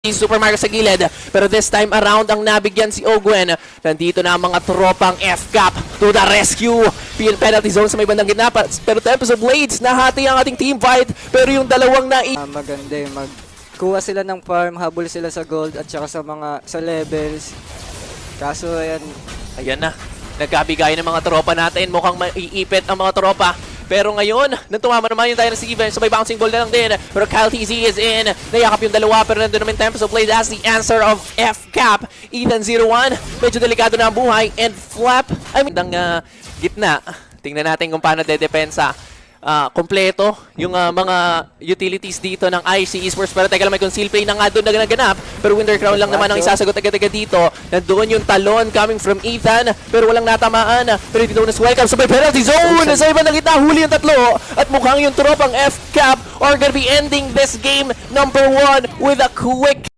Super Mario sa gilid, pero this time around ang nabigyan si Ogwen. Nandito na ang mga tropang F-Cap to the rescue. Penalty zone sa may bandang gitna, pero Tempest of Blades, nahati ang ating team fight, pero yung dalawang maganda yung magkuha sila ng farm, habol sila sa gold at saka sa levels. Kaso ayan na, nagkabigay ng mga tropa natin, mukhang maiipit ang mga tropa. Pero ngayon, tumama naman yung tayo ng Steven, so may bouncing ball na lang din. Pero Kyle TZ is in, nayakap yung dalawa, pero nandun naman Tempest of Blades as the answer of F-Cap. Ethan 01, medyo delikado na ang buhay, and Flap, gitna. Tingnan natin kung paano dedepensa. Kompleto yung mga utilities dito ng IC Esports, pero teka lang, may conceal play na nga doon na naganap, pero Winter Crown lang naman ang isasagot agad-agad dito. Nandoon yung talon coming from Ethan, pero walang natamaan, pero dito na welcome sa penalty zone sa iba ng gitna, huli yung tatlo, at mukhang yung tropang F-Cap are gonna be ending this game number 1 with a quick